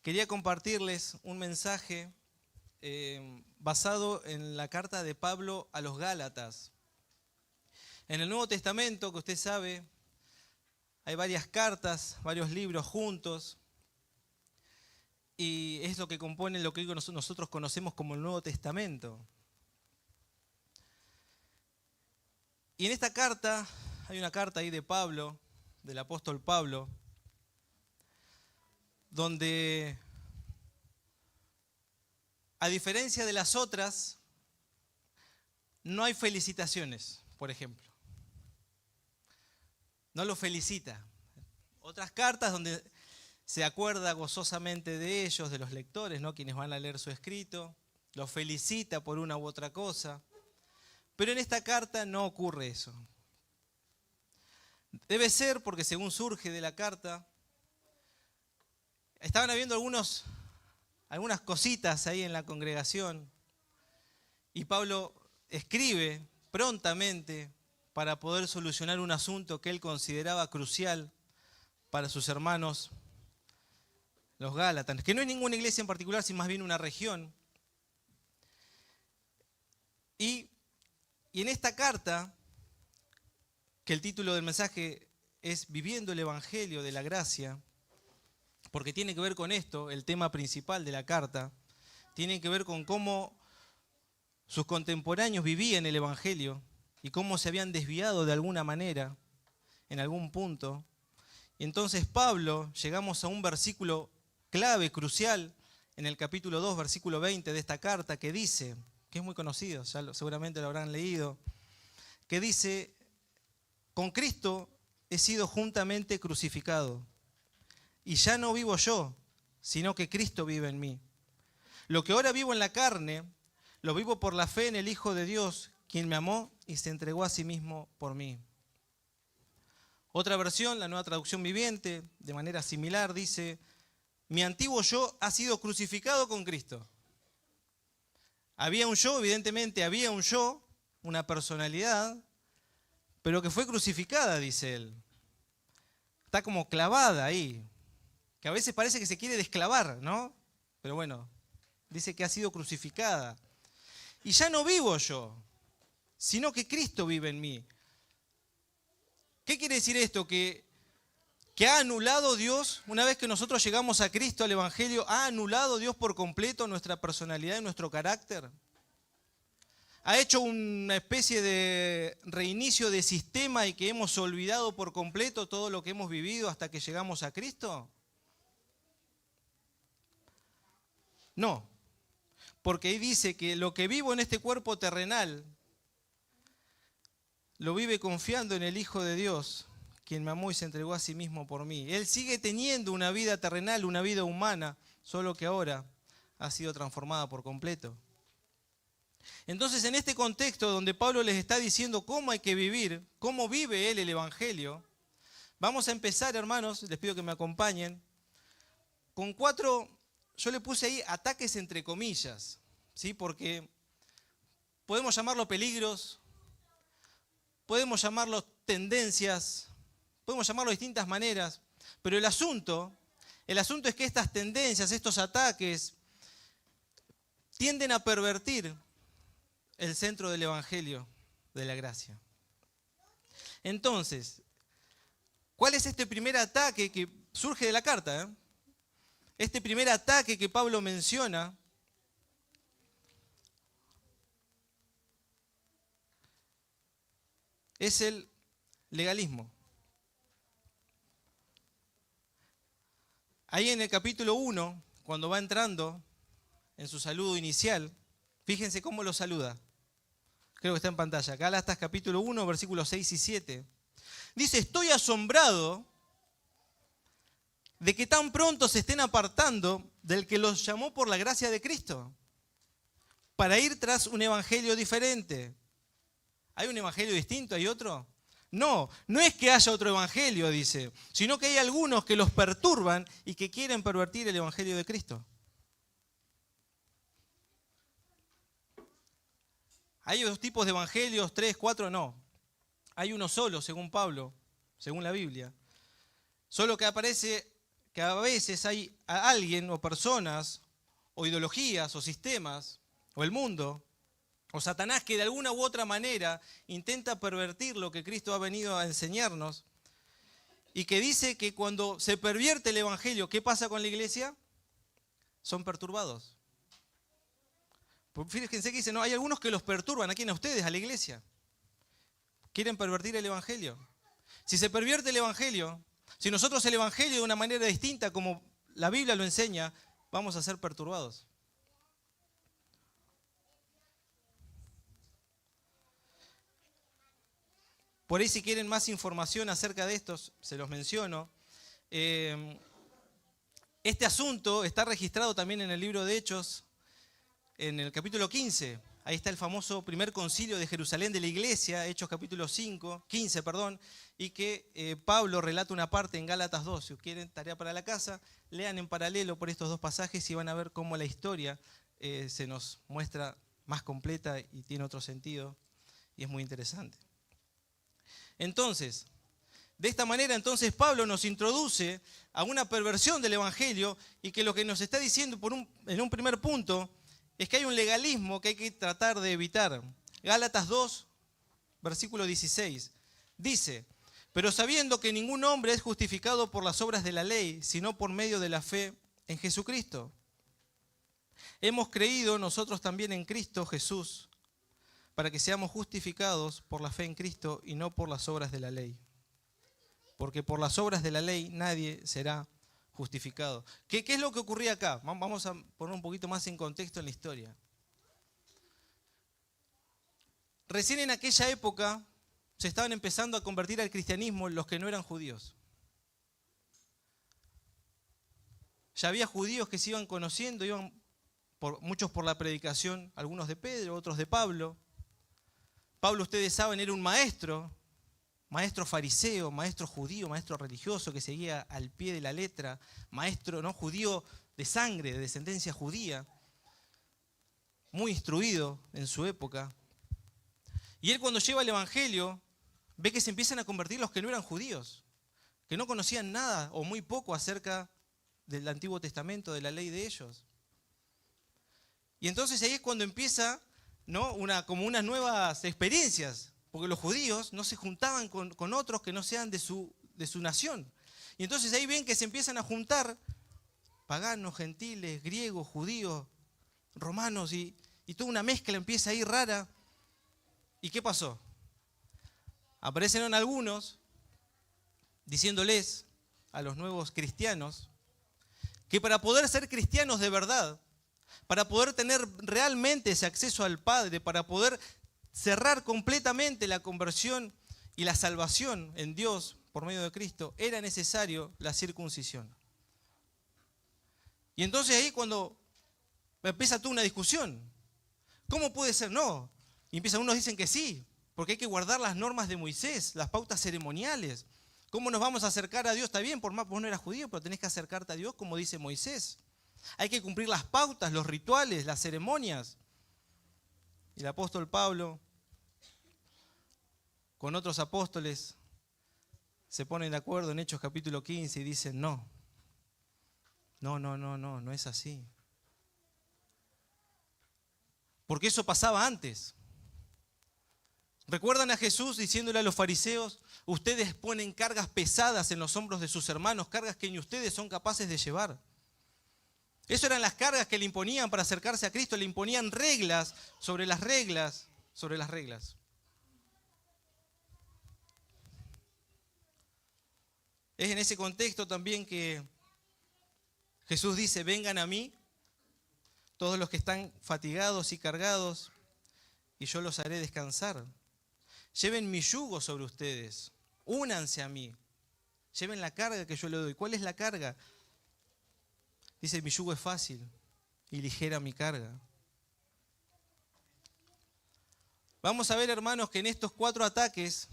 Quería compartirles un mensaje basado en la carta de Pablo a los Gálatas. En el Nuevo Testamento, que usted sabe, hay varias cartas, varios libros juntos, y es lo que compone lo que hoy nosotros conocemos como el Nuevo Testamento. Y en esta carta, hay una carta ahí de Pablo, del apóstol Pablo, donde, a diferencia de las otras, no hay felicitaciones, por ejemplo. No lo felicita. Otras cartas donde se acuerda gozosamente de ellos, de los lectores, ¿no? Quienes van a leer su escrito, los felicita por una u otra cosa. Pero en esta carta no ocurre eso. Debe ser porque según surge de la carta, estaban habiendo algunas cositas ahí en la congregación y Pablo escribe prontamente para poder solucionar un asunto que él consideraba crucial para sus hermanos, los Gálatas, que no es ninguna iglesia en particular, sino más bien una región. Y en esta carta, que el título del mensaje es Viviendo el Evangelio de la Gracia, porque tiene que ver con esto, el tema principal de la carta, tiene que ver con cómo sus contemporáneos vivían el Evangelio y cómo se habían desviado de alguna manera, en algún punto. Y entonces Pablo, llegamos a un versículo clave, crucial, en el capítulo 2, versículo 20 de esta carta, que dice, que es muy conocido, seguramente lo habrán leído, que dice: con Cristo he sido juntamente crucificado, y ya no vivo yo, sino que Cristo vive en mí. Lo que ahora vivo en la carne, lo vivo por la fe en el Hijo de Dios, quien me amó y se entregó a sí mismo por mí. Otra versión, la Nueva Traducción Viviente, de manera similar, dice: mi antiguo yo ha sido crucificado con Cristo. Había un yo, evidentemente había un yo, una personalidad, pero que fue crucificada, dice él. Está como clavada ahí, que a veces parece que se quiere desclavar, ¿no? Pero bueno, dice que ha sido crucificada. Y ya no vivo yo, sino que Cristo vive en mí. ¿Qué quiere decir esto? Que ha anulado Dios, una vez que nosotros llegamos a Cristo, al Evangelio, ha anulado Dios por completo nuestra personalidad y nuestro carácter. Ha hecho una especie de reinicio de sistema y que hemos olvidado por completo todo lo que hemos vivido hasta que llegamos a Cristo. No, porque ahí dice que lo que vivo en este cuerpo terrenal, lo vive confiando en el Hijo de Dios, quien me amó y se entregó a sí mismo por mí. Él sigue teniendo una vida terrenal, una vida humana, solo que ahora ha sido transformada por completo. Entonces, en este contexto donde Pablo les está diciendo cómo hay que vivir, cómo vive él el Evangelio, vamos a empezar, hermanos, les pido que me acompañen, con 4, yo le puse ahí ataques entre comillas, ¿sí? Porque podemos llamarlo peligros, podemos llamarlo tendencias, podemos llamarlo de distintas maneras, pero el asunto es que estas tendencias, estos ataques, tienden a pervertir el centro del Evangelio de la gracia. Entonces, ¿cuál es este primer ataque que surge de la carta? Este primer ataque que Pablo menciona es el legalismo. Ahí en el capítulo 1, cuando va entrando en su saludo inicial, fíjense cómo lo saluda. Creo que está en pantalla. Gálatas capítulo 1, versículos 6 y 7. Dice: estoy asombrado de que tan pronto se estén apartando del que los llamó por la gracia de Cristo, para ir tras un evangelio diferente. ¿Hay un evangelio distinto? ¿Hay otro? No, no es que haya otro evangelio, dice, sino que hay algunos que los perturban y que quieren pervertir el evangelio de Cristo. ¿Hay dos tipos de evangelios? 3, 4, no. Hay uno solo, según Pablo, según la Biblia. Solo que que a veces hay a alguien o personas o ideologías o sistemas o el mundo o Satanás que de alguna u otra manera intenta pervertir lo que Cristo ha venido a enseñarnos y que dice que cuando se pervierte el evangelio, ¿qué pasa con la iglesia? Son perturbados. Fíjense que dice, no, hay algunos que los perturban. ¿A quién? A ustedes, a la iglesia. Quieren pervertir el evangelio. Si se pervierte el evangelio, si nosotros el evangelio de una manera distinta como la Biblia lo enseña, vamos a ser perturbados. Por ahí si quieren más información acerca de estos, se los menciono. Este asunto está registrado también en el libro de Hechos, en el capítulo 15. Ahí está el famoso primer concilio de Jerusalén de la iglesia, Hechos capítulo 15, y que Pablo relata una parte en Gálatas 2. Si quieren tarea para la casa, lean en paralelo por estos dos pasajes y van a ver cómo la historia se nos muestra más completa y tiene otro sentido, y es muy interesante. Entonces, de esta manera, entonces Pablo nos introduce a una perversión del evangelio y que lo que nos está diciendo en un primer punto es que hay un legalismo que hay que tratar de evitar. Gálatas 2, versículo 16, dice: pero sabiendo que ningún hombre es justificado por las obras de la ley, sino por medio de la fe en Jesucristo. Hemos creído nosotros también en Cristo Jesús, para que seamos justificados por la fe en Cristo y no por las obras de la ley. Porque por las obras de la ley nadie será justificado. ¿Qué es lo que ocurría acá? Vamos a poner un poquito más en contexto en la historia. Recién en aquella época se estaban empezando a convertir al cristianismo los que no eran judíos. Ya había judíos que se iban conociendo, muchos por la predicación, algunos de Pedro, otros de Pablo. Pablo, ustedes saben, era un maestro fariseo, maestro judío, maestro religioso que seguía al pie de la letra, maestro no judío de sangre, de descendencia judía, muy instruido en su época. Y él cuando lleva el evangelio ve que se empiezan a convertir los que no eran judíos, que no conocían nada o muy poco acerca del Antiguo Testamento, de la ley de ellos. Y entonces ahí es cuando empieza, ¿no? como unas nuevas experiencias, porque los judíos no se juntaban con otros que no sean de su nación. Y entonces ahí ven que se empiezan a juntar paganos, gentiles, griegos, judíos, romanos, y toda una mezcla empieza ahí rara. ¿Y qué pasó? Aparecieron algunos diciéndoles a los nuevos cristianos que para poder ser cristianos de verdad, para poder tener realmente ese acceso al Padre, para poder cerrar completamente la conversión y la salvación en Dios por medio de Cristo, era necesario la circuncisión. Y entonces ahí cuando empieza toda una discusión, ¿cómo puede ser? No. Y unos dicen que sí, porque hay que guardar las normas de Moisés, las pautas ceremoniales. ¿Cómo nos vamos a acercar a Dios? Está bien, por más vos no eras judío, pero tenés que acercarte a Dios como dice Moisés. Hay que cumplir las pautas, los rituales, las ceremonias. Y el apóstol Pablo, con otros apóstoles, se ponen de acuerdo en Hechos capítulo 15 y dicen, no es así. Porque eso pasaba antes. ¿Recuerdan a Jesús diciéndole a los fariseos, ustedes ponen cargas pesadas en los hombros de sus hermanos, cargas que ni ustedes son capaces de llevar? Eso eran las cargas que le imponían para acercarse a Cristo, le imponían reglas sobre las reglas, sobre las reglas. Es en ese contexto también que Jesús dice, vengan a mí, todos los que están fatigados y cargados, y yo los haré descansar. Lleven mi yugo sobre ustedes, únanse a mí, lleven la carga que yo le doy. ¿Cuál es la carga? Dice, mi yugo es fácil y ligera mi carga. Vamos a ver, hermanos, que en estos 4 ataques,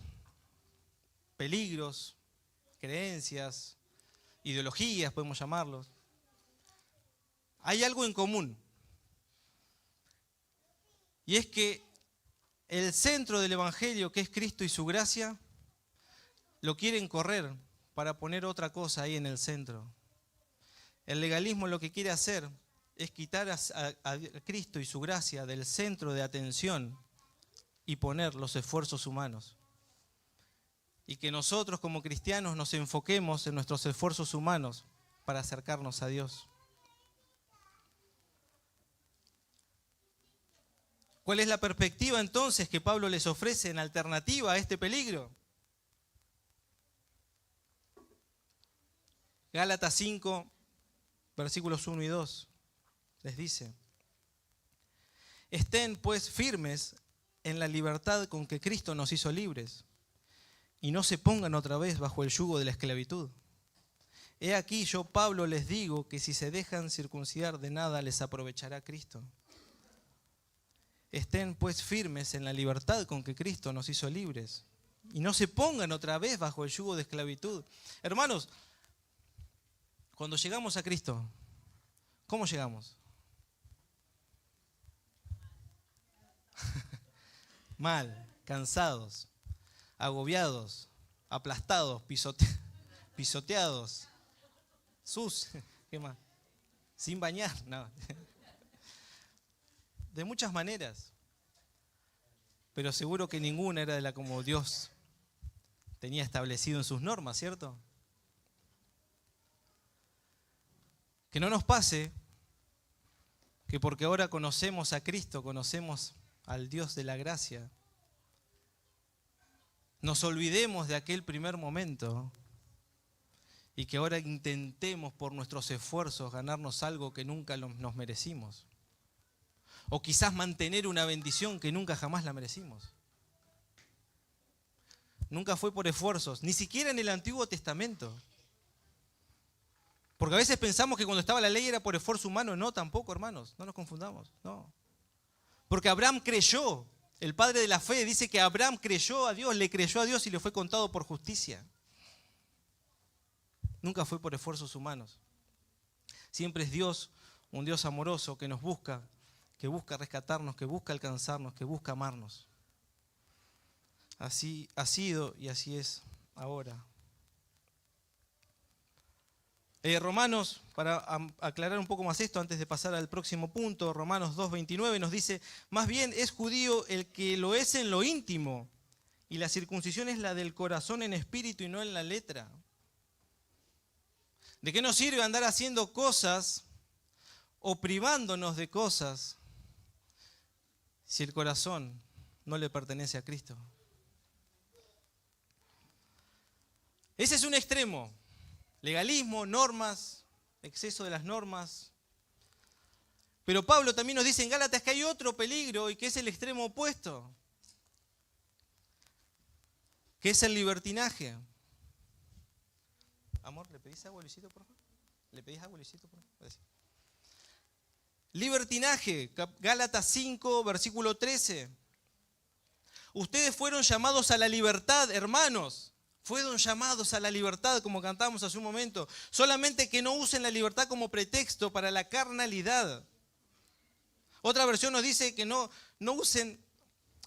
peligros, creencias, ideologías, podemos llamarlos, hay algo en común. Y es que el centro del evangelio, que es Cristo y su gracia, lo quieren correr para poner otra cosa ahí en el centro. El legalismo lo que quiere hacer es quitar a Cristo y su gracia del centro de atención y poner los esfuerzos humanos. Y que nosotros como cristianos nos enfoquemos en nuestros esfuerzos humanos para acercarnos a Dios. ¿Cuál es la perspectiva entonces que Pablo les ofrece en alternativa a este peligro? Gálatas 5, versículos 1 y 2, les dice: estén pues firmes en la libertad con que Cristo nos hizo libres, y no se pongan otra vez bajo el yugo de la esclavitud. He aquí yo, Pablo, les digo que si se dejan circuncidar, de nada les aprovechará Cristo. Estén pues firmes en la libertad con que Cristo nos hizo libres, y no se pongan otra vez bajo el yugo de esclavitud. Hermanos, cuando llegamos a Cristo, ¿cómo llegamos? Mal, cansados, agobiados, aplastados, pisoteados, sucios, ¿qué más? Sin bañar, no. De muchas maneras, pero seguro que ninguna era de la como Dios tenía establecido en sus normas, ¿cierto? Que no nos pase que porque ahora conocemos a Cristo, conocemos al Dios de la gracia, nos olvidemos de aquel primer momento y que ahora intentemos por nuestros esfuerzos ganarnos algo que nunca nos merecimos. O quizás mantener una bendición que nunca jamás la merecimos. Nunca fue por esfuerzos, ni siquiera en el Antiguo Testamento. Porque a veces pensamos que cuando estaba la ley era por esfuerzo humano. No, tampoco, hermanos, no nos confundamos, no. Porque Abraham creyó, el padre de la fe dice que Abraham creyó a Dios, le creyó a Dios y le fue contado por justicia. Nunca fue por esfuerzos humanos. Siempre es Dios, un Dios amoroso que nos busca, que busca rescatarnos, que busca alcanzarnos, que busca amarnos. Así ha sido y así es ahora. Romanos, para aclarar un poco más esto antes de pasar al próximo punto, Romanos 2:29 nos dice: más bien es judío el que lo es en lo íntimo, y la circuncisión es la del corazón en espíritu y no en la letra. ¿De qué nos sirve andar haciendo cosas o privándonos de cosas si el corazón no le pertenece a Cristo? Ese es un extremo. Legalismo, normas, exceso de las normas. Pero Pablo también nos dice en Gálatas que hay otro peligro y que es el extremo opuesto, que es el libertinaje. Amor, ¿le pedís agua a Luisito, por favor? ¿Le pedís agua a Luisito, por favor? Libertinaje, Gálatas 5, versículo 13. Ustedes fueron llamados a la libertad, hermanos. Fueron llamados a la libertad, como cantamos hace un momento. Solamente que no usen la libertad como pretexto para la carnalidad. Otra versión nos dice que no usen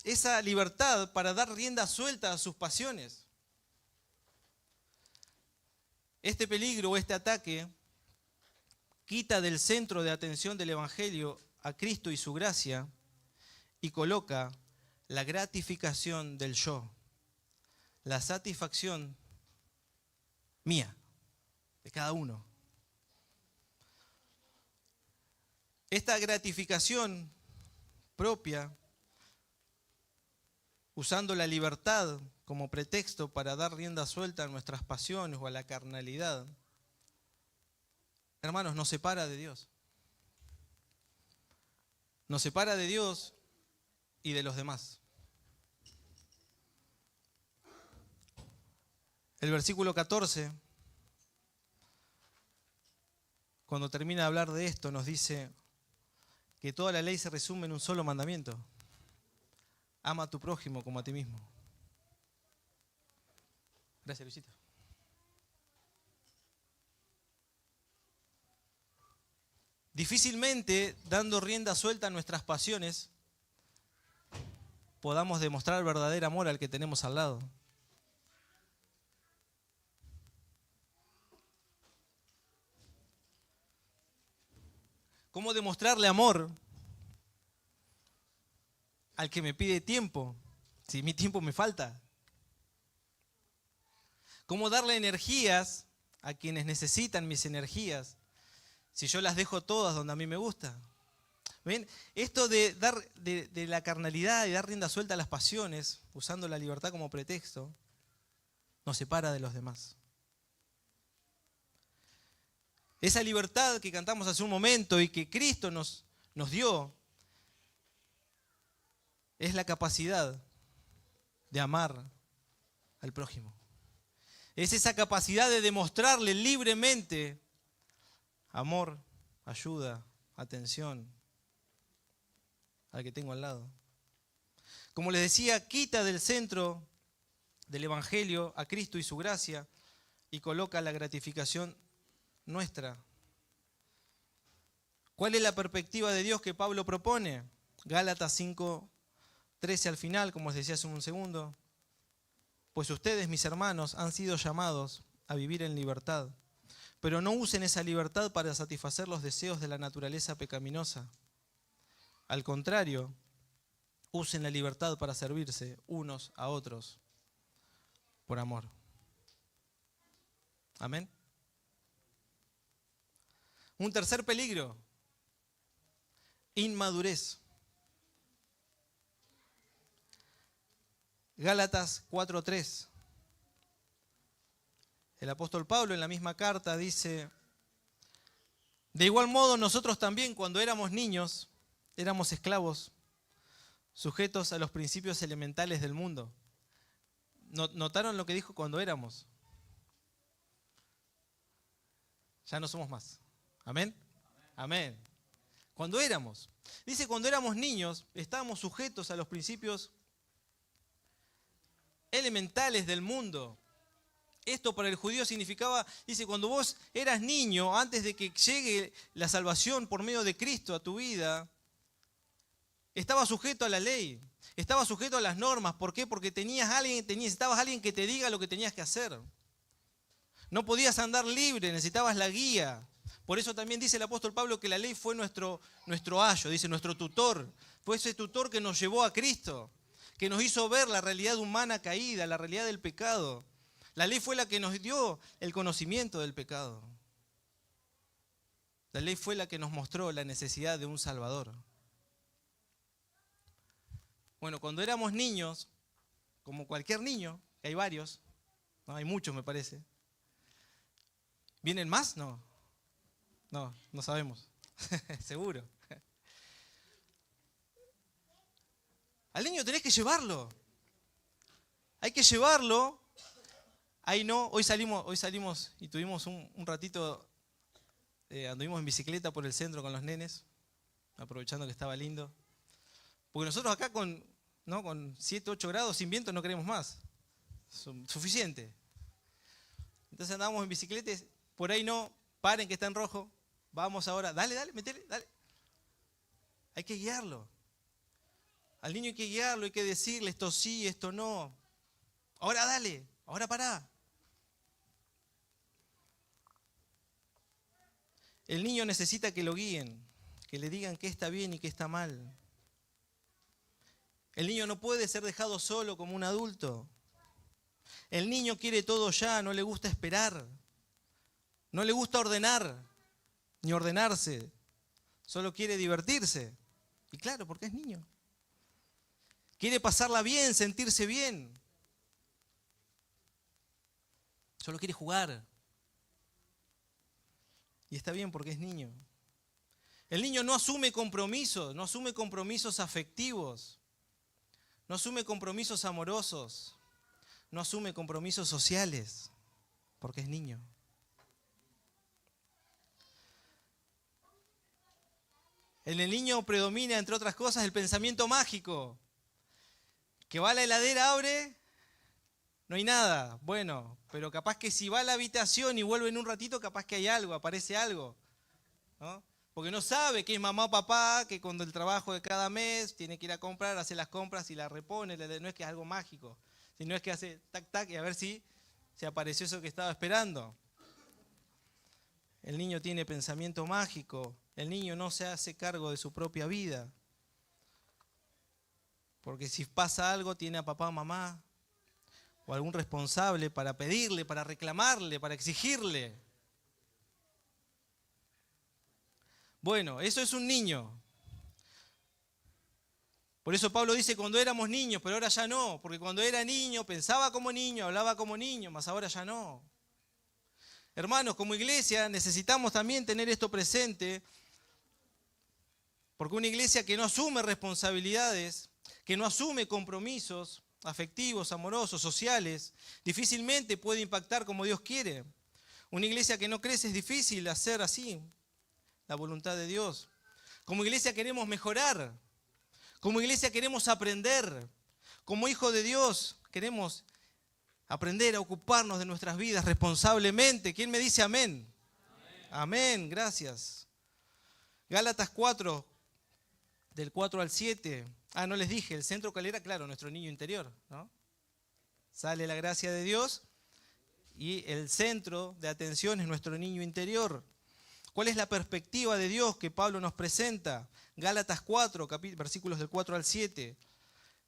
esa libertad para dar rienda suelta a sus pasiones. Este peligro o este ataque quita del centro de atención del Evangelio a Cristo y su gracia y coloca la gratificación del yo, la satisfacción mía, de cada uno. Esta gratificación propia, usando la libertad como pretexto para dar rienda suelta a nuestras pasiones o a la carnalidad, hermanos, nos separa de Dios. Nos separa de Dios y de los demás. El versículo 14, cuando termina de hablar de esto, nos dice que toda la ley se resume en un solo mandamiento: ama a tu prójimo como a ti mismo. Gracias, Luisito. Difícilmente, dando rienda suelta a nuestras pasiones, podamos demostrar verdadero amor al que tenemos al lado. ¿Cómo demostrarle amor al que me pide tiempo, si mi tiempo me falta? ¿Cómo darle energías a quienes necesitan mis energías, si yo las dejo todas donde a mí me gusta? ¿Ven? Esto de dar de la carnalidad y dar rienda suelta a las pasiones, usando la libertad como pretexto, nos separa de los demás. Esa libertad que cantamos hace un momento y que Cristo nos dio, es la capacidad de amar al prójimo. Es esa capacidad de demostrarle libremente amor, ayuda, atención al que tengo al lado. Como les decía, quita del centro del Evangelio a Cristo y su gracia y coloca la gratificación nuestra. ¿Cuál es la perspectiva de Dios que Pablo propone? Gálatas 5:13 al final, como les decía hace un segundo. Pues ustedes, mis hermanos, han sido llamados a vivir en libertad, pero no usen esa libertad para satisfacer los deseos de la naturaleza pecaminosa. Al contrario, usen la libertad para servirse unos a otros por amor. Amén. Un tercer peligro: inmadurez. Gálatas 4:3. El apóstol Pablo en la misma carta dice: de igual modo nosotros también cuando éramos niños éramos esclavos, sujetos a los principios elementales del mundo. ¿Notaron lo que dijo cuando éramos? Ya no somos más. ¿Amén? Amén. Cuando éramos. Dice, cuando éramos niños estábamos sujetos a los principios elementales del mundo. Esto para el judío significaba, dice, cuando vos eras niño, antes de que llegue la salvación por medio de Cristo a tu vida, estabas sujeto a la ley, estabas sujeto a las normas. ¿Por qué? Porque necesitabas a alguien que te diga lo que tenías que hacer. No podías andar libre, necesitabas la guía. Por eso también dice el apóstol Pablo que la ley fue nuestro ayo, dice nuestro tutor. Fue ese tutor que nos llevó a Cristo, que nos hizo ver la realidad humana caída, la realidad del pecado. La ley fue la que nos dio el conocimiento del pecado. La ley fue la que nos mostró la necesidad de un Salvador. Bueno, cuando éramos niños, como cualquier niño, que hay varios, no, hay muchos me parece. ¿Vienen más? No sabemos. Seguro. Al niño tenés que llevarlo. Hay que llevarlo. Ahí no, hoy salimos y tuvimos un ratito, anduvimos en bicicleta por el centro con los nenes, aprovechando que estaba lindo. Porque nosotros acá con 7, 8 grados sin viento no queremos más. Suficiente. Entonces andábamos en bicicleta, por ahí no, paren que está en rojo, vamos ahora, dale, metele, dale. Hay que guiarlo. Al niño hay que guiarlo, hay que decirle esto sí, esto no. Ahora dale, ahora pará. El niño necesita que lo guíen, que le digan qué está bien y qué está mal. El niño no puede ser dejado solo como un adulto. El niño quiere todo ya, no le gusta esperar. No le gusta ordenar, ni ordenarse. Solo quiere divertirse. Y claro, porque es niño. Quiere pasarla bien, sentirse bien. Solo quiere jugar. Y está bien porque es niño. El niño no asume compromisos, no asume compromisos afectivos, no asume compromisos amorosos, no asume compromisos sociales, porque es niño. En el niño predomina, entre otras cosas, el pensamiento mágico. Que va a la heladera, abre, no hay nada. Bueno, pero capaz que si va a la habitación y vuelve en un ratito, capaz que hay algo, aparece algo, ¿no? Porque no sabe que es mamá o papá, que cuando el trabajo de cada mes tiene que ir a comprar, hace las compras y la repone. No es que es algo mágico, sino es que hace tac, tac y a ver si se apareció eso que estaba esperando. El niño tiene pensamiento mágico, El niño no se hace cargo de su propia vida. Porque si pasa algo, tiene a papá, mamá o algún responsable para pedirle, para reclamarle, para exigirle. Bueno, eso es un niño. Por eso Pablo dice cuando éramos niños, pero ahora ya no. Porque cuando era niño pensaba como niño, hablaba como niño, mas ahora ya no. Hermanos, como iglesia necesitamos también tener esto presente. Porque una iglesia que no asume responsabilidades, que no asume compromisos afectivos, amorosos, sociales, difícilmente puede impactar como Dios quiere. Una iglesia que no crece es difícil hacer así la voluntad de Dios. Como iglesia queremos mejorar. Como iglesia queremos aprender. Como hijos de Dios queremos aprender a ocuparnos de nuestras vidas responsablemente. ¿Quién me dice amén? Amén, gracias. Gálatas 4, del 4 al 7. No les dije, el centro cuál era, claro, nuestro niño interior, ¿no? Sale la gracia de Dios y el centro de atención es nuestro niño interior. ¿Cuál es la perspectiva de Dios que Pablo nos presenta? Gálatas 4, versículos del 4 al 7.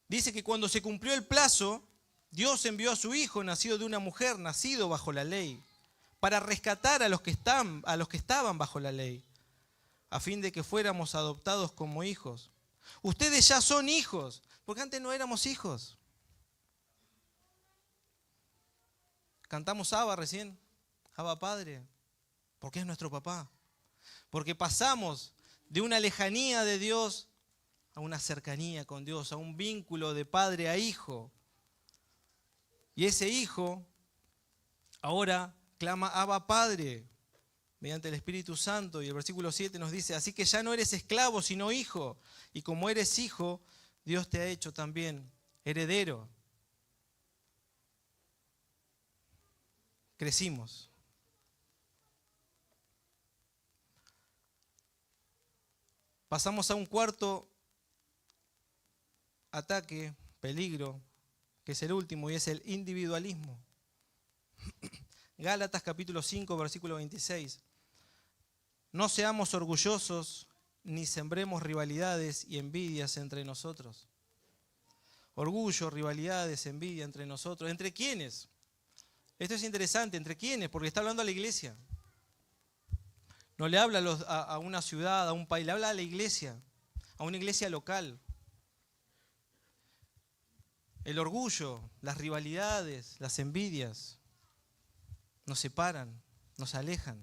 Dice que cuando se cumplió el plazo, Dios envió a su Hijo, nacido de una mujer, nacido bajo la ley, para rescatar a los que estaban bajo la ley, a fin de que fuéramos adoptados como hijos. Ustedes ya son hijos, porque antes no éramos hijos. Cantamos Abba recién, Abba Padre, porque es nuestro papá. Porque pasamos de una lejanía de Dios a una cercanía con Dios, a un vínculo de padre a hijo. Y ese hijo ahora clama Abba Padre, mediante el Espíritu Santo. Y el versículo 7 nos dice, así que ya no eres esclavo, sino hijo. Y como eres hijo, Dios te ha hecho también heredero. Crecimos. Pasamos a un cuarto ataque, peligro, que es el último, y es el individualismo. Gálatas capítulo 5, versículo 26. No seamos orgullosos, ni sembremos rivalidades y envidias entre nosotros. Orgullo, rivalidades, envidia entre nosotros. ¿Entre quiénes? Esto es interesante, ¿entre quiénes? Porque está hablando a la iglesia. No le habla a una ciudad, a un país, le habla a la iglesia, a una iglesia local. El orgullo, las rivalidades, las envidias nos separan, nos alejan.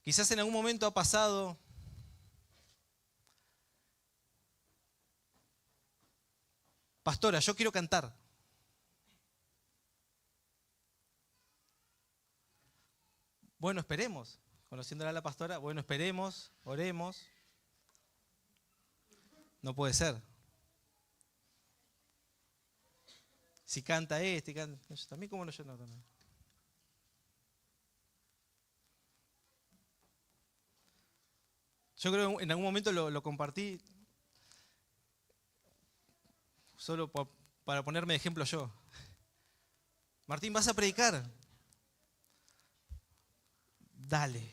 Quizás en algún momento ha pasado pastora, yo quiero cantar. Bueno, esperemos. Conociéndola a la pastora, bueno, esperemos, oremos. No puede ser. Si canta canta... También como no, yo no también. Yo creo que en algún momento lo compartí solo para ponerme de ejemplo yo. Martín, ¿vas a predicar? Dale.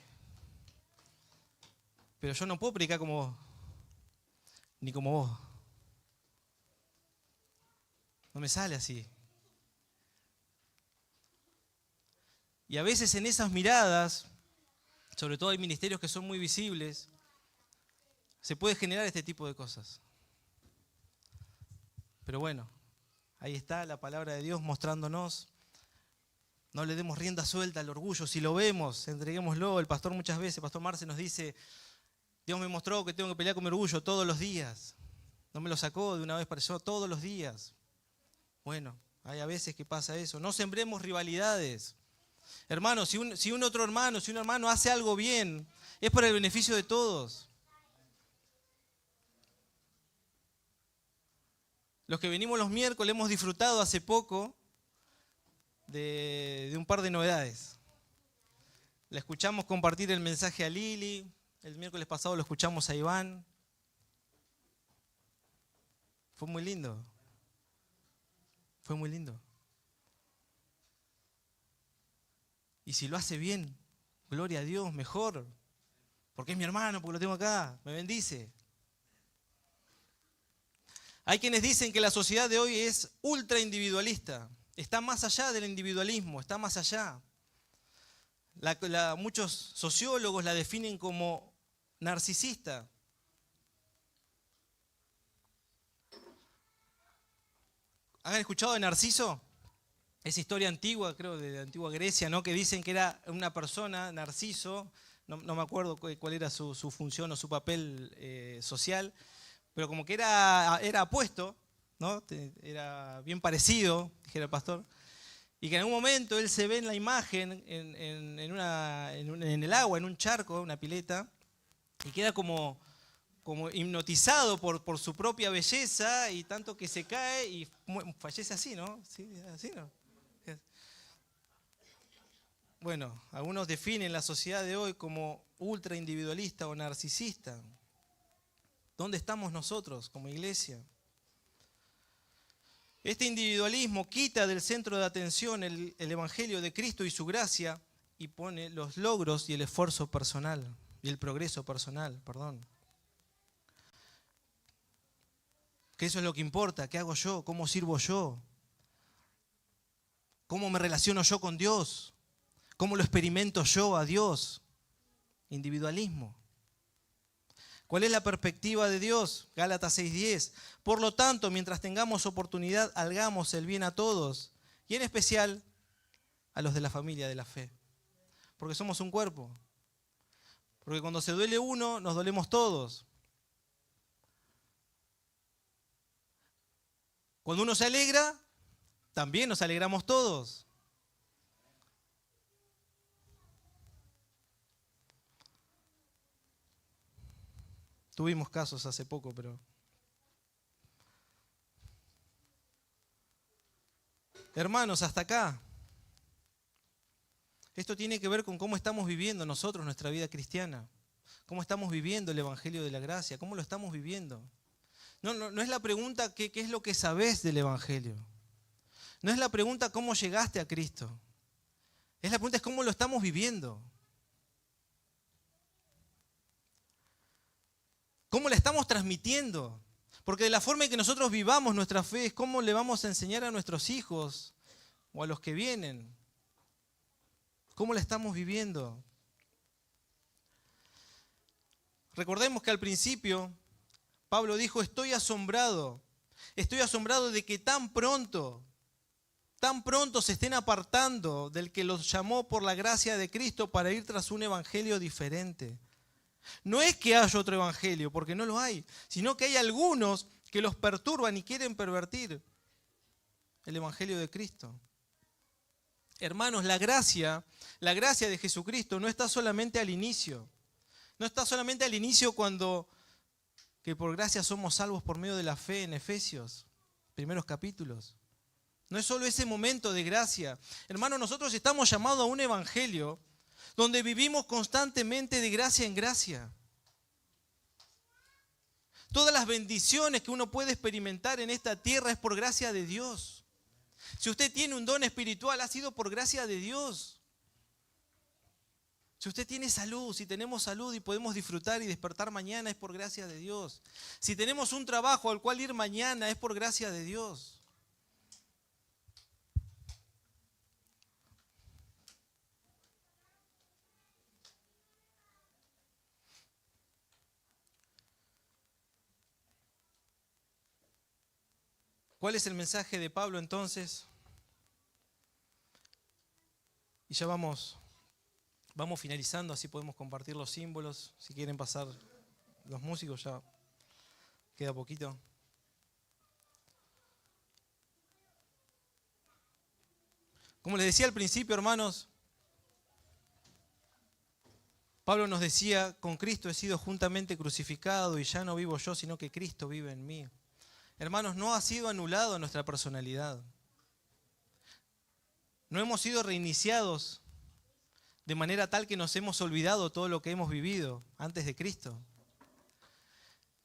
Pero yo no puedo predicar como vos, ni como vos. No me sale así. Y a veces en esas miradas, sobre todo hay ministerios que son muy visibles, se puede generar este tipo de cosas. Pero bueno, ahí está la palabra de Dios mostrándonos. No le demos rienda suelta al orgullo. Si lo vemos, entreguémoslo. El pastor muchas veces, el pastor Marce nos dice, Dios me mostró que tengo que pelear con mi orgullo todos los días. No me lo sacó de una vez para yo todos los días. Bueno, hay a veces que pasa eso. No sembremos rivalidades. Hermanos, si un hermano hace algo bien, es para el beneficio de todos. Los que venimos los miércoles hemos disfrutado hace poco de un par de novedades. Le escuchamos compartir el mensaje a Lili, el miércoles pasado lo escuchamos a Iván. Fue muy lindo. Fue muy lindo. Y si lo hace bien, gloria a Dios, mejor. Porque es mi hermano, porque lo tengo acá, me bendice. Hay quienes dicen que la sociedad de hoy es ultra individualista. Está más allá del individualismo, está más allá. Muchos sociólogos la definen como narcisista. ¿Han escuchado de Narciso? Es historia antigua, creo, de la antigua Grecia, ¿no? Que dicen que era una persona, Narciso, no me acuerdo cuál era su función o su papel social, pero como que era apuesto, ¿no? Era bien parecido, dijera el pastor, y que en algún momento él se ve en la imagen, en el agua, en un charco, una pileta, y queda como hipnotizado por su propia belleza, y tanto que se cae y fallece así, ¿no? ¿Sí? ¿Así no? Bueno, algunos definen la sociedad de hoy como ultra individualista o narcisista. ¿Dónde estamos nosotros como iglesia? Este individualismo quita del centro de atención el Evangelio de Cristo y su gracia y pone los logros y el esfuerzo personal, y el progreso personal, perdón. Que eso es lo que importa, ¿qué hago yo? ¿Cómo sirvo yo? ¿Cómo me relaciono yo con Dios? ¿Cómo lo experimento yo a Dios? Individualismo. ¿Cuál es la perspectiva de Dios? Gálatas 6:10. Por lo tanto, mientras tengamos oportunidad, hagamos el bien a todos, y en especial a los de la familia de la fe. Porque somos un cuerpo. Porque cuando se duele uno, nos dolemos todos. Cuando uno se alegra, también nos alegramos todos. Tuvimos casos hace poco, pero... Hermanos, hasta acá. Esto tiene que ver con cómo estamos viviendo nosotros nuestra vida cristiana. Cómo estamos viviendo el Evangelio de la Gracia. Cómo lo estamos viviendo. No es la pregunta qué es lo que sabés del Evangelio. No es la pregunta cómo llegaste a Cristo. La pregunta es cómo lo estamos viviendo. ¿Cómo la estamos transmitiendo? Porque de la forma en que nosotros vivamos nuestra fe es cómo le vamos a enseñar a nuestros hijos o a los que vienen. ¿Cómo la estamos viviendo? Recordemos que al principio Pablo dijo, estoy asombrado de que tan pronto se estén apartando del que los llamó por la gracia de Cristo para ir tras un evangelio diferente. No es que haya otro evangelio, porque no lo hay, sino que hay algunos que los perturban y quieren pervertir el evangelio de Cristo. Hermanos, la gracia de Jesucristo no está solamente al inicio. No está solamente al inicio cuando que por gracia somos salvos por medio de la fe en Efesios, primeros capítulos. No es solo ese momento de gracia. Hermanos, nosotros estamos llamados a un evangelio donde vivimos constantemente de gracia en gracia. Todas las bendiciones que uno puede experimentar en esta tierra es por gracia de Dios. Si usted tiene un don espiritual, ha sido por gracia de Dios. Si usted tiene salud, si tenemos salud y podemos disfrutar y despertar mañana, es por gracia de Dios. Si tenemos un trabajo al cual ir mañana, es por gracia de Dios. ¿Cuál es el mensaje de Pablo entonces? Y ya vamos finalizando, así podemos compartir los símbolos. Si quieren pasar los músicos, ya queda poquito. Como les decía al principio, hermanos, Pablo nos decía, con Cristo he sido juntamente crucificado y ya no vivo yo, sino que Cristo vive en mí. Hermanos, no ha sido anulada nuestra personalidad. No hemos sido reiniciados de manera tal que nos hemos olvidado todo lo que hemos vivido antes de Cristo.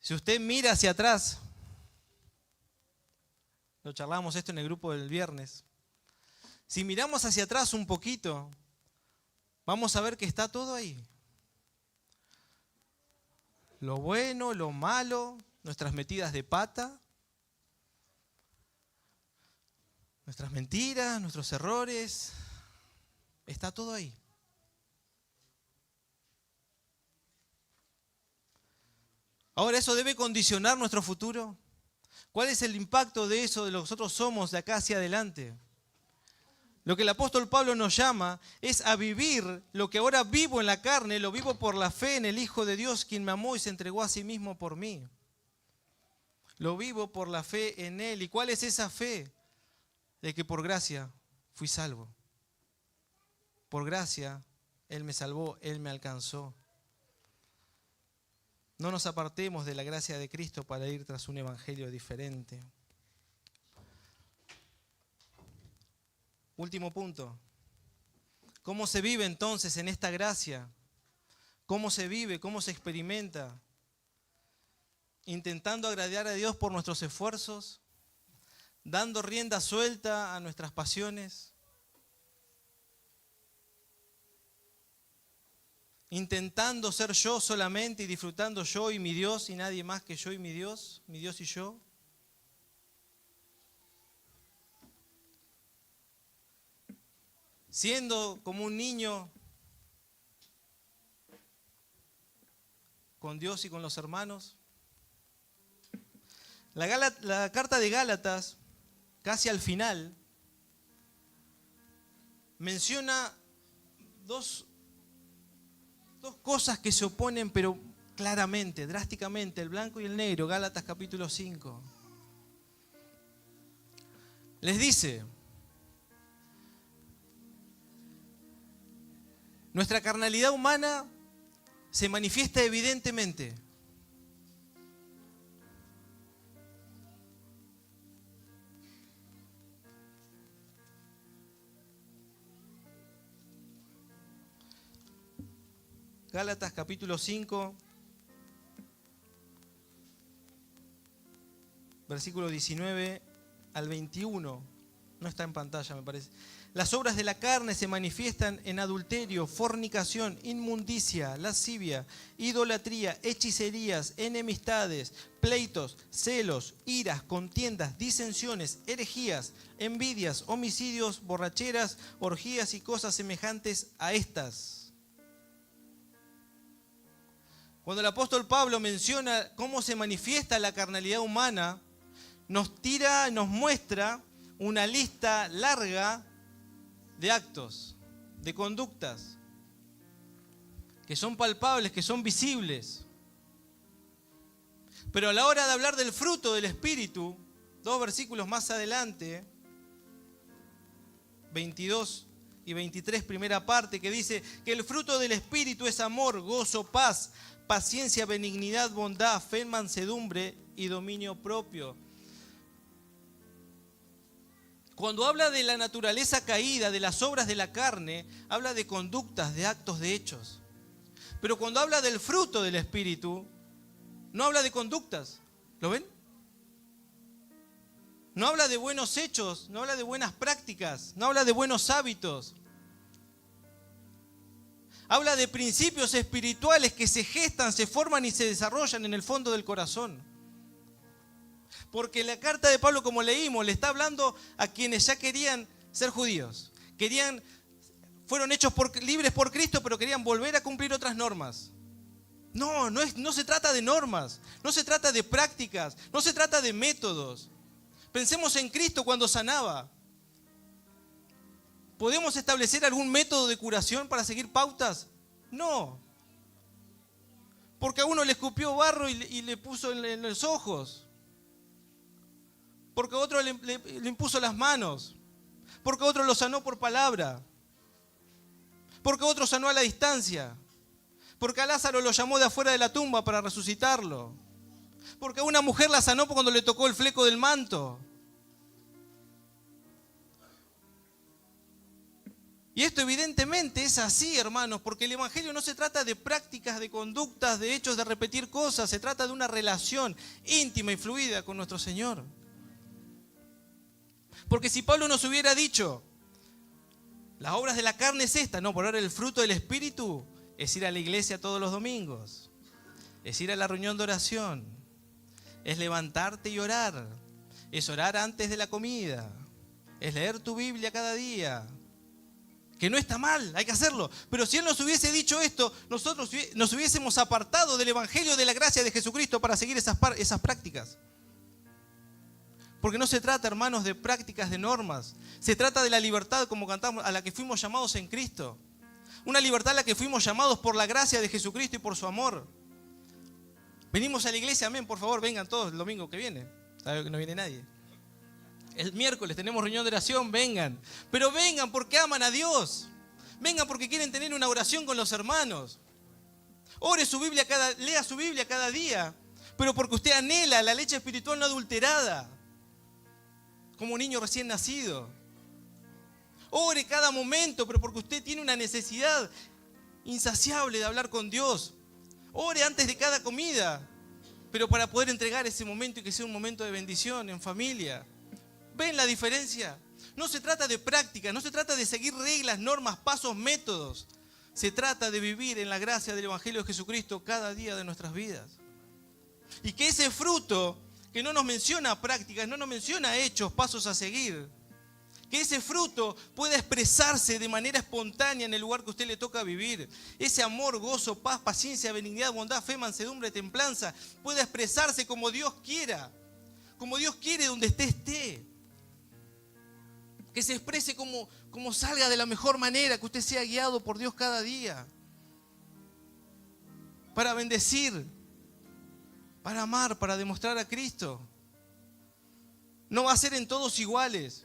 Si usted mira hacia atrás, Lo charlábamos esto en el grupo del viernes. Si miramos hacia atrás un poquito, vamos a ver que está todo ahí. Lo bueno, lo malo, nuestras metidas de pata, nuestras mentiras, nuestros errores, está todo ahí. Ahora, ¿eso debe condicionar nuestro futuro? ¿Cuál es el impacto de eso, de lo que nosotros somos de acá hacia adelante? Lo que el apóstol Pablo nos llama es a vivir lo que ahora vivo en la carne, lo vivo por la fe en el Hijo de Dios, quien me amó y se entregó a sí mismo por mí. Lo vivo por la fe en Él. ¿Y cuál es esa fe? De que por gracia fui salvo. Por gracia Él me salvó, Él me alcanzó. No nos apartemos de la gracia de Cristo para ir tras un evangelio diferente. Último punto. ¿Cómo se vive entonces en esta gracia? ¿Cómo se vive? ¿Cómo se experimenta? ¿Intentando agradar a Dios por nuestros esfuerzos? ¿Dando rienda suelta a nuestras pasiones? ¿Intentando ser yo solamente y disfrutando yo y mi Dios y nadie más que yo y mi Dios y yo? Siendo como un niño con Dios y con los hermanos. La carta de Gálatas, casi al final, menciona dos cosas que se oponen, pero claramente, drásticamente, el blanco y el negro. Gálatas capítulo 5. Les dice: nuestra carnalidad humana se manifiesta evidentemente. Gálatas capítulo 5, versículo 19 al 21. No está en pantalla, me parece. Las obras de la carne se manifiestan en adulterio, fornicación, inmundicia, lascivia, idolatría, hechicerías, enemistades, pleitos, celos, iras, contiendas, disensiones, herejías, envidias, homicidios, borracheras, orgías y cosas semejantes a estas. Cuando el apóstol Pablo menciona cómo se manifiesta la carnalidad humana, nos muestra una lista larga de actos, de conductas, que son palpables, que son visibles. Pero a la hora de hablar del fruto del Espíritu, 2 versículos más adelante, 22 y 23, primera parte, que dice que el fruto del Espíritu es amor, gozo, paz, paciencia, benignidad, bondad, fe, mansedumbre y dominio propio. Cuando habla de la naturaleza caída, de las obras de la carne, habla de conductas, de actos, de hechos. Pero cuando habla del fruto del Espíritu, no habla de conductas. ¿Lo ven? No habla de buenos hechos, no habla de buenas prácticas, no habla de buenos hábitos. Habla de principios espirituales que se gestan, se forman y se desarrollan en el fondo del corazón. Porque la carta de Pablo, como leímos, le está hablando a quienes ya querían ser judíos. Fueron hechos libres por Cristo, pero querían volver a cumplir otras normas. No se trata de normas, no se trata de prácticas, no se trata de métodos. Pensemos en Cristo cuando sanaba. ¿Podemos establecer algún método de curación para seguir pautas? No. Porque a uno le escupió barro y le puso en los ojos. Porque a otro le impuso las manos. Porque a otro lo sanó por palabra. Porque a otro sanó a la distancia. Porque a Lázaro lo llamó de afuera de la tumba para resucitarlo. Porque a una mujer la sanó cuando le tocó el fleco del manto. Y esto evidentemente es así, hermanos, porque el Evangelio no se trata de prácticas, de conductas, de hechos, de repetir cosas. Se trata de una relación íntima y fluida con nuestro Señor. Porque si Pablo nos hubiera dicho, las obras de la carne es esta, no, por ahora el fruto del Espíritu es ir a la iglesia todos los domingos, es ir a la reunión de oración, es levantarte y orar, es orar antes de la comida, es leer tu Biblia cada día. Que no está mal, hay que hacerlo. Pero si Él nos hubiese dicho esto, nosotros nos hubiésemos apartado del Evangelio de la gracia de Jesucristo para seguir esas prácticas. Porque no se trata, hermanos, de prácticas, de normas. Se trata de la libertad, como cantamos, a la que fuimos llamados en Cristo. Una libertad a la que fuimos llamados por la gracia de Jesucristo y por su amor. Venimos a la iglesia, amén, por favor, vengan todos el domingo que viene. Sabe que no viene nadie. El miércoles tenemos reunión de oración, vengan. Pero vengan porque aman a Dios. Vengan porque quieren tener una oración con los hermanos. Lea su Biblia cada día. Pero porque usted anhela la leche espiritual no adulterada. Como un niño recién nacido. Ore cada momento, pero porque usted tiene una necesidad insaciable de hablar con Dios. Ore antes de cada comida. Pero para poder entregar ese momento y que sea un momento de bendición en familia. ¿Ven la diferencia? No se trata de práctica, no se trata de seguir reglas, normas, pasos, métodos. Se trata de vivir en la gracia del Evangelio de Jesucristo cada día de nuestras vidas. Y que ese fruto, que no nos menciona prácticas, no nos menciona hechos, pasos a seguir, que ese fruto pueda expresarse de manera espontánea en el lugar que a usted le toca vivir. Ese amor, gozo, paz, paciencia, benignidad, bondad, fe, mansedumbre, templanza, pueda expresarse como Dios quiera. Como Dios quiere donde esté. Que se exprese como salga de la mejor manera, que usted sea guiado por Dios cada día. Para bendecir, para amar, para demostrar a Cristo. No va a ser en todos iguales,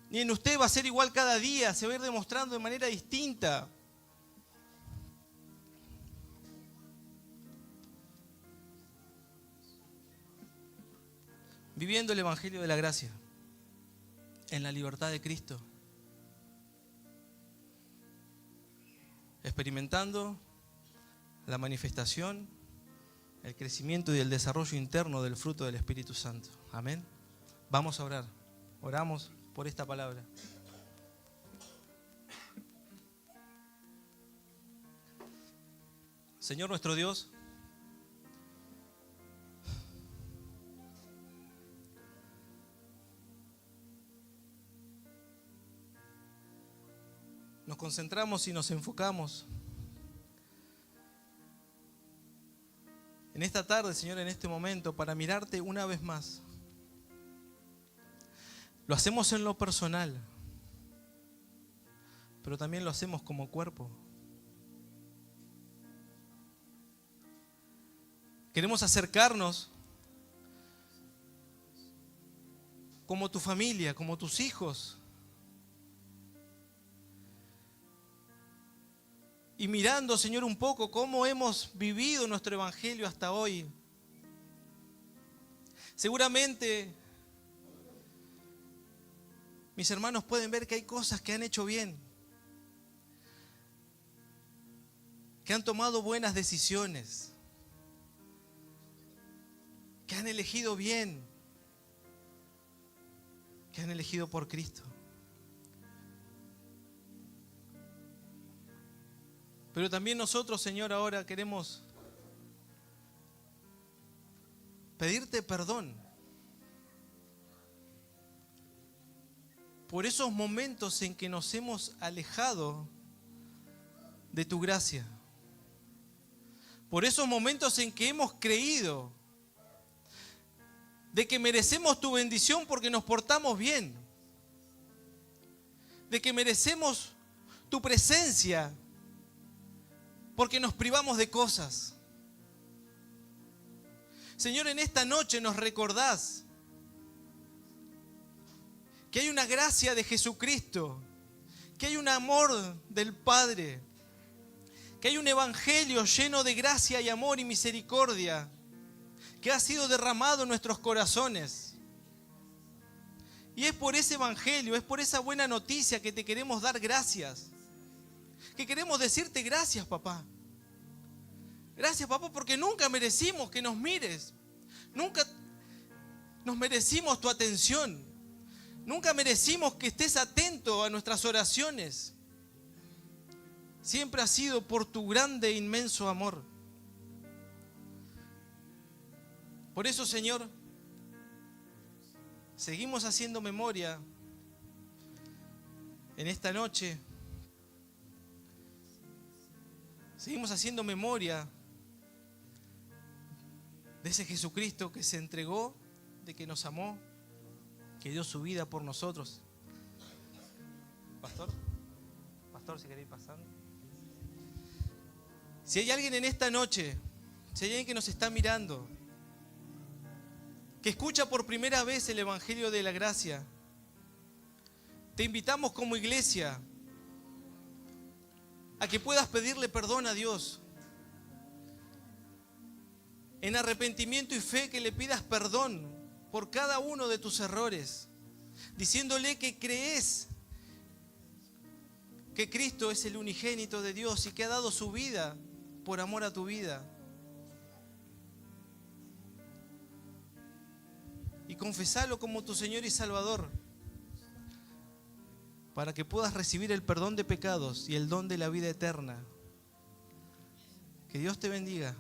ni en usted va a ser igual cada día, se va a ir demostrando de manera distinta. Viviendo el Evangelio de la gracia. En la libertad de Cristo, experimentando la manifestación, el crecimiento y el desarrollo interno del fruto del Espíritu Santo. Amén. Vamos a orar. Oramos por esta palabra. Señor nuestro Dios, nos concentramos y nos enfocamos en esta tarde, Señor, en este momento, para mirarte una vez más. Lo hacemos en lo personal, pero también lo hacemos como cuerpo. Queremos acercarnos como tu familia, como tus hijos. Y mirando, Señor, un poco cómo hemos vivido nuestro evangelio hasta hoy. Seguramente mis hermanos pueden ver que hay cosas que han hecho bien, que han tomado buenas decisiones, que han elegido bien, que han elegido por Cristo. Pero también nosotros, Señor, ahora queremos pedirte perdón por esos momentos en que nos hemos alejado de tu gracia. Por esos momentos en que hemos creído de que merecemos tu bendición porque nos portamos bien. De que merecemos tu presencia porque nos privamos de cosas. Señor, en esta noche nos recordás que hay una gracia de Jesucristo, que hay un amor del Padre, que hay un evangelio lleno de gracia y amor y misericordia, que ha sido derramado en nuestros corazones. Y es por ese evangelio, es por esa buena noticia que te queremos dar gracias. Que queremos decirte gracias, papá. Gracias, papá, porque nunca merecimos que nos mires. Nunca nos merecimos tu atención. Nunca merecimos que estés atento a nuestras oraciones. Siempre ha sido por tu grande e inmenso amor. Por eso, Señor, seguimos haciendo memoria en esta noche. Seguimos haciendo memoria de ese Jesucristo que se entregó, de que nos amó, que dio su vida por nosotros. Pastor, si queréis pasar. Si hay alguien en esta noche, si hay alguien que nos está mirando, que escucha por primera vez el Evangelio de la Gracia, te invitamos como iglesia a que puedas pedirle perdón a Dios. En arrepentimiento y fe, que le pidas perdón por cada uno de tus errores, diciéndole que crees que Cristo es el unigénito de Dios y que ha dado su vida por amor a tu vida. Y confesalo como tu Señor y Salvador, para que puedas recibir el perdón de pecados y el don de la vida eterna. Que Dios te bendiga.